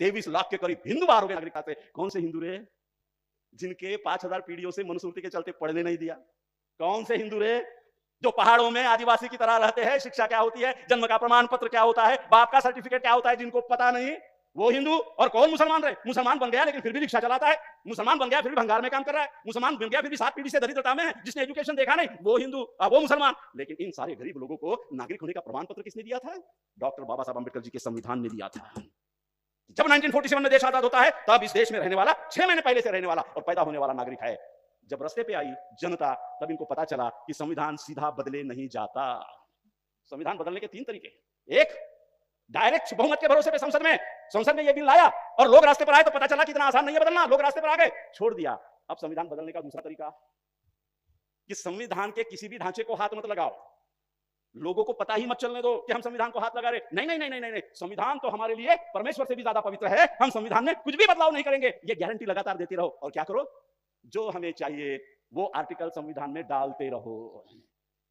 23 लाख के करीब हिंदू बाहर हो गए नागरिकता से। कौन से हिंदू रे? जिनके 5000 पीढ़ियों से मनुस्मृति के चलते पढ़ने नहीं दिया। कौन से हिंदू रे? जो पहाड़ों में आदिवासी की तरह रहते हैं, शिक्षा क्या होती है, जन्म का प्रमाण पत्र क्या होता है, बाप का सर्टिफिकेट क्या होता है, जिनको पता नहीं, वो हिंदू। और कौन मुसलमान रहे? मुसलमान बन गया लेकिन फिर भी रिक्शा चलाता है, मुसलमान बन गया फिर भी भंगार में काम कर रहा है, मुसलमान बन गया फिर भी 7 पीढ़ी से दरिद्रता में है, जिसने एजुकेशन देखा नहीं, वो हिंदू, वो मुसलमान। लेकिन इन सारे गरीब लोगों को नागरिक होने का प्रमाण पत्र किसने दिया था? डॉक्टर बाबा साहब अम्बेडकर जी के संविधान ने दिया था। जब 1947 में देश आजाद होता है, तब इस देश में रहने वाला 6 महीने पहले से रहने वाला और पैदा होने वाला नागरिक है। जब रास्ते पे आई जनता, तब इनको पता चला कि संविधान सीधा बदले नहीं जाता। संविधान बदलने के 3 तरीके। एक, डायरेक्ट बहुमत के भरोसे पे संसद में ये बिल लाया और लोग रास्ते पर आए तो पता चला कि इतना आसान नहीं है बदलना, लोग रास्ते पर आ गए, छोड़ दिया। अब संविधान बदलने का दूसरा तरीका कि संविधान के किसी भी ढांचे को हाथ मत लगाओ, लोगों को पता ही मत चलने दो कि हम संविधान को हाथ लगा रहे। नहीं नहीं नहीं नहीं नहीं, संविधान तो हमारे लिए परमेश्वर से भी ज्यादा पवित्र है, हम संविधान में कुछ भी बदलाव नहीं करेंगे। ये गारंटी लगातार देते रहो और क्या करो, जो हमें चाहिए वो आर्टिकल संविधान में डालते रहो।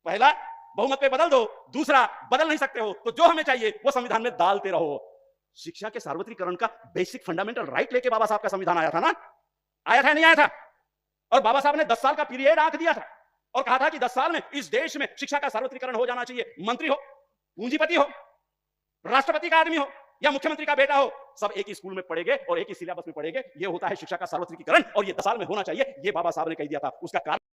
पहला, बहुमत पे बदल दो, दूसरा, बदल नहीं सकते हो तो जो हमें चाहिए वो संविधान में डालते रहो। शिक्षा के सार्वत्रिकरण का बेसिक फंडामेंटल राइट लेके बाबा साहब का संविधान आया था ना, आया था नहीं आया था? और बाबा साहब ने 10 साल का पीरियड आंक दिया था और कहा था कि 10 साल में इस देश में शिक्षा का सार्वत्रिकरण हो जाना चाहिए। मंत्री हो, पूंजीपति हो, राष्ट्रपति का आदमी हो या मुख्यमंत्री का बेटा हो, सब एक ही स्कूल में पढ़ेंगे और एक ही सिलेबस में पढ़ेंगे। ये होता है शिक्षा का सार्वत्रिकीकरण और ये 10 साल में होना चाहिए, ये बाबा साहब ने कह दिया था। उसका कारण